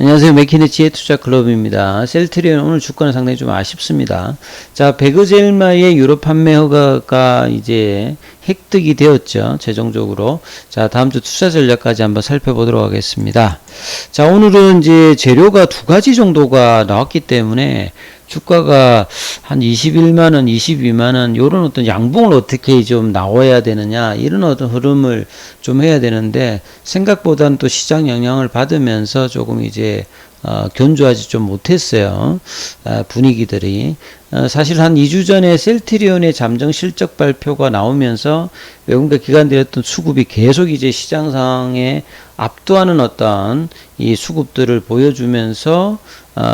안녕하세요. 맥키네 지혜투자클럽입니다. 셀트리온 오늘 주가는 상당히 좀 아쉽습니다. 자, 베그젤마의 유럽 판매 허가가 이제 획득이 되었죠. 최종적으로. 자, 다음 주 투자 전략까지 한번 살펴보도록 하겠습니다. 자, 오늘은 이제 재료가 두 가지 정도가 나왔기 때문에 주가가 한 21만원, 22만원, 요런 어떤 양봉을 어떻게 좀 나와야 되느냐, 이런 어떤 흐름을 좀 해야 되는데, 생각보다는 또 시장 영향을 받으면서 조금 이제, 견조하지 좀 못했어요. 분위기들이. 사실 한 2주 전에 셀트리온의 잠정 실적 발표가 나오면서 외국인과 기관들의 어떤 수급이 계속 이제 시장 상황에 압도하는 어떤 이 수급들을 보여주면서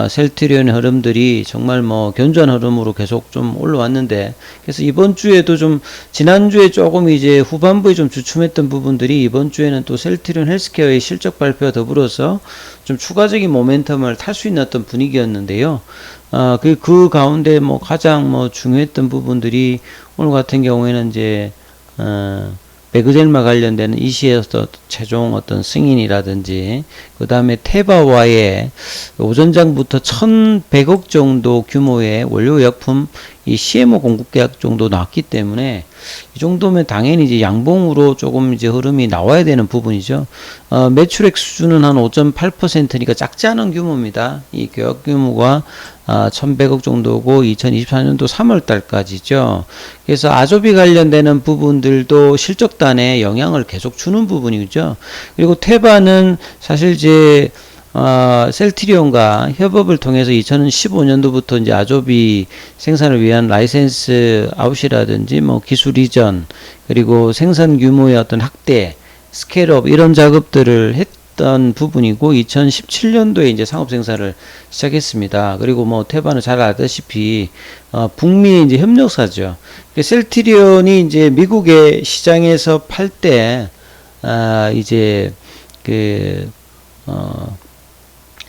셀트리온의 흐름들이 정말 뭐 견조한 흐름으로 계속 좀 올라왔는데, 그래서 이번 주에도 좀 지난주에 조금 이제 후반부에 좀 주춤했던 부분들이 이번 주에는 또 셀트리온 헬스케어의 실적 발표와 더불어서 좀 추가적인 모멘텀을 탈 수 있는 어떤 분위기였는데요. 그 가운데 뭐 가장 뭐 중요했던 부분들이 오늘 같은 경우에는 이제 베그젤마 관련되는 이시에서 최종 어떤 승인이라든지, 그 다음에 테바와의 오전장부터 1100억 정도 규모의 원료의약품 이 CMO 공급 계약 정도 나왔기 때문에 이 정도면 당연히 이제 양봉으로 조금 이제 흐름이 나와야 되는 부분이죠. 매출액 수준은 한 5.8%니까 작지 않은 규모입니다. 이 계약 규모가 1100억 정도고 2024년도 3월 달까지죠. 그래서 아조비 관련되는 부분들도 실적단에 영향을 계속 주는 부분이죠. 그리고 테바는 사실 이제 셀트리온과 협업을 통해서 2015년도부터 이제 아조비 생산을 위한 라이센스 아웃이라든지 뭐 기술 이전, 그리고 생산 규모의 어떤 확대, 스케일업 이런 작업들을 했던 부분이고, 2017년도에 이제 상업 생산을 시작했습니다. 그리고 뭐 테바는 잘 알다시피 북미의 이제 협력사죠. 셀트리온이 이제 미국의 시장에서 팔 때 이제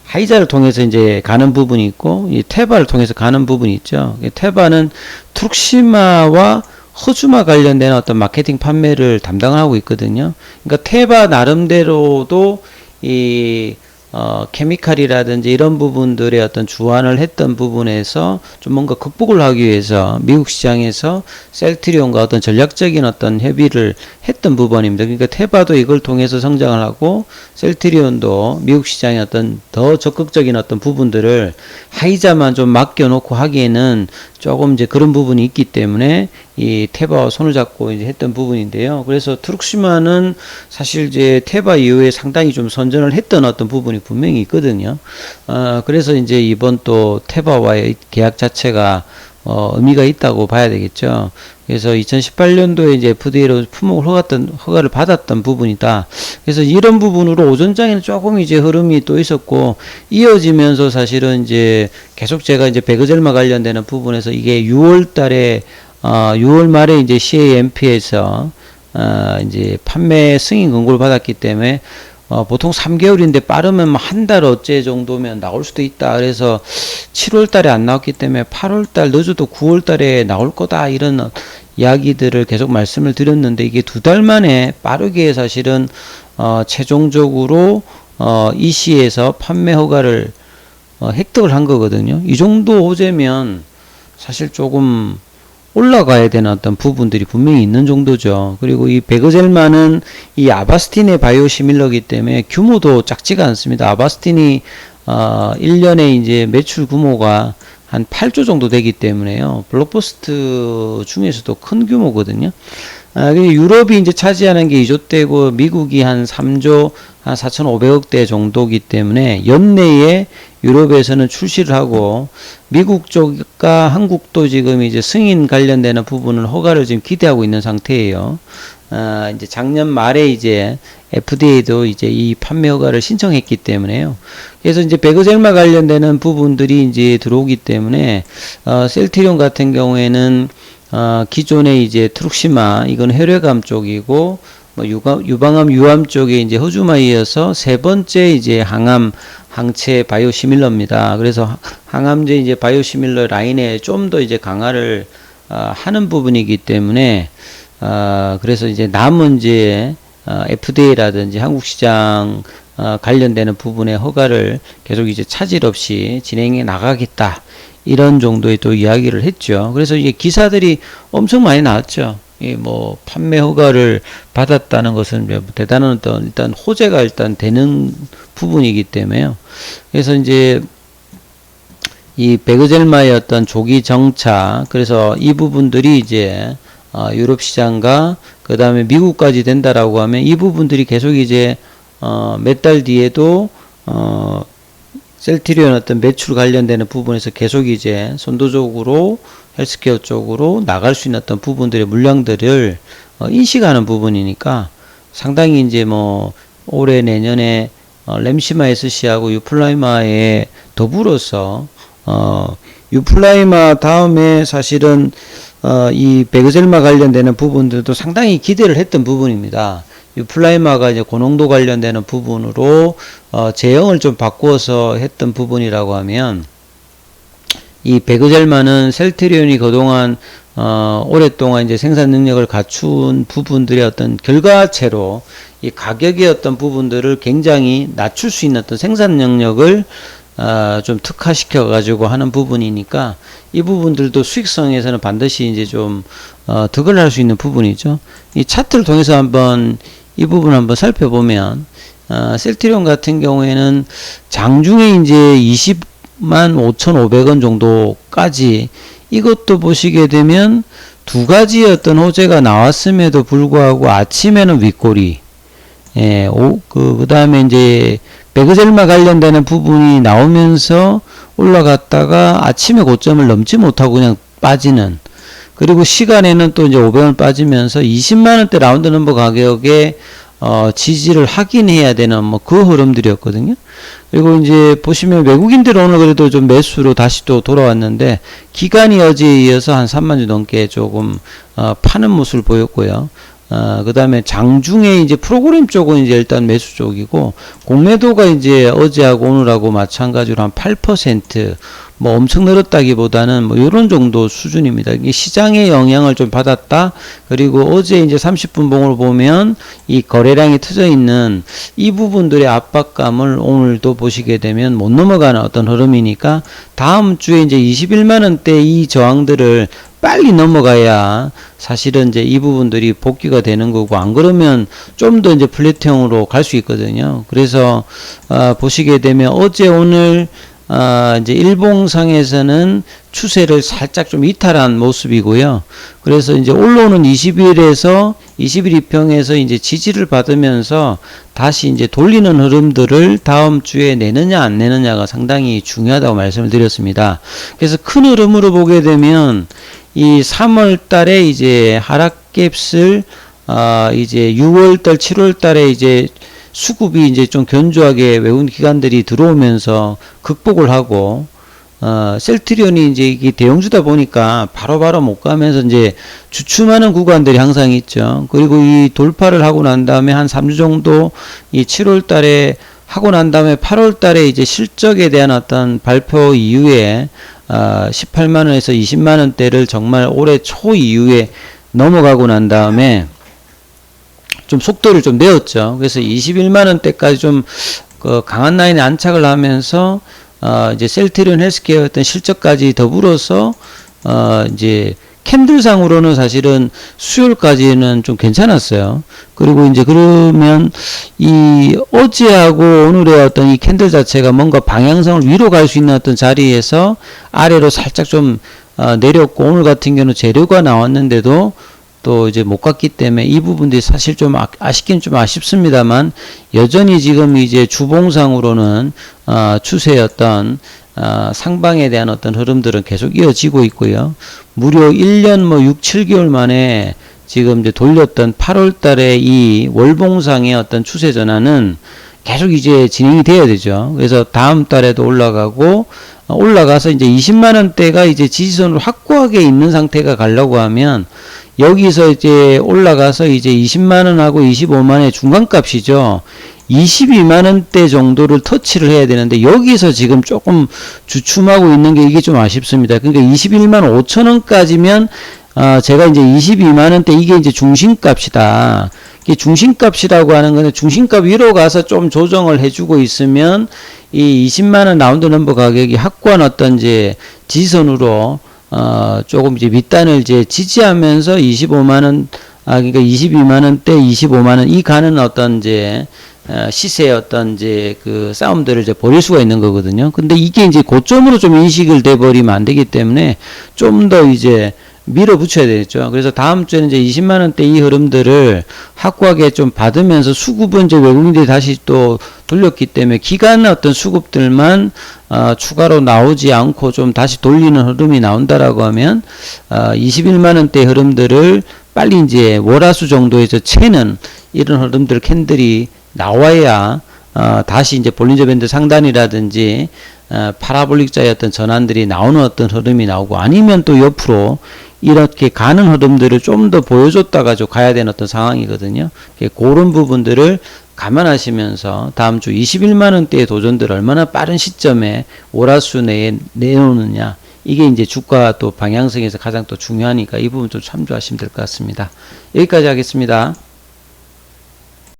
하이자를 통해서 이제 가는 부분이 있고, 이 테바를 통해서 가는 부분이 있죠. 테바는 트룩시마와 허주마 관련된 어떤 마케팅 판매를 담당하고 있거든요. 그러니까 테바 나름대로도 이 케미칼이라든지 이런 부분들의 어떤 주안을 했던 부분에서 좀 뭔가 극복을 하기 위해서 미국 시장에서 셀트리온과 어떤 전략적인 어떤 협의를 했던 부분입니다. 그러니까 테바도 이걸 통해서 성장을 하고, 셀트리온도 미국 시장의 어떤 더 적극적인 어떤 부분들을 하이자만 좀 맡겨놓고 하기에는 조금 이제 그런 부분이 있기 때문에 이 테바와 손을 잡고 이제 했던 부분인데요. 그래서 트룩시마는 사실 이제 테바 이후에 상당히 좀 선전을 했던 어떤 부분이 분명히 있거든요. 그래서 이제 이번 또 테바와의 계약 자체가 의미가 있다고 봐야 되겠죠. 그래서 2018년도에 이제 FDA로 품목을 허가를 받았던 부분이다. 그래서 이런 부분으로 오전장에는 조금 이제 흐름이 또 있었고, 이어지면서 사실은 이제 계속 제가 이제 베그젤마 관련되는 부분에서 이게 6월 달에 6월 말에 이제 CAMP에서 이제 판매 승인 권고를 받았기 때문에 보통 3개월인데 빠르면 뭐 한 달 어째 정도면 나올 수도 있다. 그래서 7월 달에 안 나왔기 때문에 8월 달 늦어도 9월 달에 나올 거다, 이런 이야기들을 계속 말씀을 드렸는데, 이게 2달 만에 빠르게 사실은 최종적으로 EC에서 판매 허가를 획득을 한 거거든요. 이 정도 호재면 사실 조금 올라가야 되는 어떤 부분들이 분명히 있는 정도죠. 그리고 이 베그젤마는 이 아바스틴의 바이오시밀러이기 때문에 규모도 작지가 않습니다. 아바스틴이 1년에 이제 매출 규모가 한 8조 정도 되기 때문에요. 블록버스트 중에서도 큰 규모거든요. 유럽이 이제 차지하는 게 2조대고 미국이 한 3조 한 4,500억대 정도기 때문에 연내에 유럽에서는 출시를 하고, 미국 쪽과 한국도 지금 이제 승인 관련되는 부분을 허가를 지금 기대하고 있는 상태예요. 이제 작년 말에 이제 FDA도 이제 이 판매 허가를 신청했기 때문에요. 그래서 이제 베그젤마 관련되는 부분들이 이제 들어오기 때문에 셀트리온 같은 경우에는 기존에 이제 트룩시마, 이건 혈액암 쪽이고, 뭐 유방암, 유암 쪽에 이제 허주마에 이어서 세 번째 이제 항체 바이오시밀러입니다. 그래서 항암제 이제 바이오시밀러 라인에 좀 더 이제 강화를 하는 부분이기 때문에 그래서 이제 남은 이제 FDA라든지 한국 시장 관련되는 부분의 허가를 계속 이제 차질 없이 진행해 나가겠다. 이런 정도의 또 이야기를 했죠. 그래서 이게 기사들이 엄청 많이 나왔죠. 이 뭐 판매 허가를 받았다는 것은 대단한 어떤 일단 호재가 일단 되는 부분이기 때문에요. 그래서 이제 이 베그젤마의 어떤 조기 정차, 그래서 이 부분들이 이제 유럽 시장과 그 다음에 미국까지 된다라고 하면 이 부분들이 계속 이제 몇 달 뒤에도 셀트리온 어떤 매출 관련되는 부분에서 계속 이제 선도적으로 헬스케어 쪽으로 나갈 수 있는 어떤 부분들의 물량들을 인식하는 부분이니까 상당히 이제 뭐 올해 내년에 램시마 SC하고 유플라이마에 더불어서 유플라이마 다음에 사실은 이 베그젤마 관련되는 부분들도 상당히 기대를 했던 부분입니다. 유플라이마가 이제 고농도 관련되는 부분으로 제형을 좀 바꾸어서 했던 부분이라고 하면, 이 베그젤마는 셀트리온이 그동안 오랫동안 이제 생산 능력을 갖춘 부분들의 어떤 결과체로 이 가격의 어떤 부분들을 굉장히 낮출 수 있는 어떤 생산 능력을 좀 특화시켜 가지고 하는 부분이니까 이 부분들도 수익성에서는 반드시 이제 좀 득을 할 수 있는 부분이죠. 이 차트를 통해서 한번 이 부분 한번 살펴보면 셀트리온 같은 경우에는 장중에 이제 205,500원 정도까지, 이것도 보시게 되면 두 가지의 어떤 호재가 나왔음에도 불구하고 아침에는 윗꼬리, 그 다음에 이제 베그젤마 관련되는 부분이 나오면서 올라갔다가 아침에 고점을 넘지 못하고 그냥 빠지는, 그리고 시간에는 또 이제 500원 빠지면서 20만원대 라운드 넘버 가격에 지지를 확인해야 되는 뭐 그 흐름들이었거든요. 그리고 이제 보시면 외국인들은 오늘 그래도 좀 매수로 다시 또 돌아왔는데, 기간이 어제에 이어서 한 3만 주 넘게 조금 파는 모습을 보였고요. 그 다음에 장중에 이제 프로그램 쪽은 이제 일단 매수 쪽이고, 공매도가 이제 어제하고 오늘하고 마찬가지로 한 8%, 뭐 엄청 늘었다기보다는 뭐 요런 정도 수준입니다. 이게 시장의 영향을 좀 받았다. 그리고 어제 이제 30분 봉으로 보면 이 거래량이 트여 있는 이 부분들의 압박감을 오늘도 보시게 되면 못 넘어가는 어떤 흐름이니까, 다음 주에 이제 21만원대 이 저항들을 빨리 넘어가야 사실은 이제 이 부분들이 복귀가 되는 거고, 안 그러면 좀 더 이제 플랫형으로 갈 수 있거든요. 그래서 보시게 되면 어제 오늘 이제 일봉상에서는 추세를 살짝 좀 이탈한 모습이고요. 그래서 이제 올라오는 20일에서 20일 이평에서 이제 지지를 받으면서 다시 이제 돌리는 흐름들을 다음 주에 내느냐 안 내느냐가 상당히 중요하다고 말씀을 드렸습니다. 그래서 큰 흐름으로 보게 되면 이 3월 달에 이제 하락갭을 이제 6월 달, 7월 달에 이제 수급이 이제 좀 견조하게 외국인 기관들이 들어오면서 극복을 하고, 셀트리온이 이제 이게 대형주다 보니까 바로바로 못 가면서 이제 주춤하는 구간들이 항상 있죠. 그리고 이 돌파를 하고 난 다음에 한 3주 정도 이 7월 달에 하고 난 다음에 8월 달에 이제 실적에 대한 어떤 발표 이후에 18만원에서 20만원대를 정말 올해 초 이후에 넘어가고 난 다음에 좀 속도를 좀 내었죠. 그래서 21만원대까지 좀 강한 라인에 안착을 하면서 이제 셀트리온 헬스케어 어떤 실적까지 더불어서 이제 캔들상으로는 사실은 수요일까지는 좀 괜찮았어요. 그리고 이제 그러면 이 어제하고 오늘의 어떤 이 캔들 자체가 뭔가 방향성을 위로 갈 수 있는 어떤 자리에서 아래로 살짝 좀 내렸고, 오늘 같은 경우는 재료가 나왔는데도 또 이제 못 갔기 때문에 이 부분들이 사실 좀 아쉽긴 좀 아쉽습니다만, 여전히 지금 이제 주봉상으로는 추세였던 상방에 대한 어떤 흐름들은 계속 이어지고 있고요. 무려 1년 뭐 6, 7개월 만에 지금 이제 돌렸던 8월 달에 이 월봉상의 어떤 추세 전환은 계속 이제 진행이 돼야 되죠. 그래서 다음 달에도 올라가서 이제 20만원대가 이제 지지선으로 확고하게 있는 상태가 가려고 하면, 여기서 이제 올라가서 이제 20만원하고 25만원의 중간값이죠. 22만원대 정도를 터치를 해야 되는데, 여기서 지금 조금 주춤하고 있는 게 이게 좀 아쉽습니다. 그러니까 21만 5천원까지면 제가 이제 22만원대 이게 이제 중심값이다. 이게 중심값이라고 하는 거는 중심값 위로 가서 좀 조정을 해주고 있으면 이 20만원 라운드 넘버 가격이 확고한 어떤 이제 지지선으로 조금 이제 밑단을 이제 지지하면서 25만원, 그러니까 22만원대 25만원 이 가는 어떤 이제 시세의 어떤 이제 그 싸움들을 이제 벌일 수가 있는 거거든요. 근데 이게 이제 고점으로 좀 인식을 돼 버리면 안 되기 때문에 좀 더 이제 밀어붙여야 되겠죠. 그래서 다음 주에는 이제 20만원대 이 흐름들을 확고하게 좀 받으면서 수급은 이제 외국인들이 다시 또 돌렸기 때문에 기간의 어떤 수급들만 추가로 나오지 않고 좀 다시 돌리는 흐름이 나온다라고 하면 21만원대 흐름들을 빨리 이제 월화수 정도에서 채는 이런 흐름들 캔들이 나와야 다시 이제 볼린저 밴드 상단이라든지 파라볼릭자의 어떤 전환들이 나오는 어떤 흐름이 나오고, 아니면 또 옆으로 이렇게 가는 흐름들을 좀 더 보여줬다가 좀 가야 되는 어떤 상황이거든요. 그런 부분들을 감안하시면서 다음 주 21만원대의 도전들을 얼마나 빠른 시점에 월화수 내에 내놓느냐, 이게 이제 주가 또 방향성에서 가장 또 중요하니까 이 부분 좀 참조하시면 될 것 같습니다. 여기까지 하겠습니다.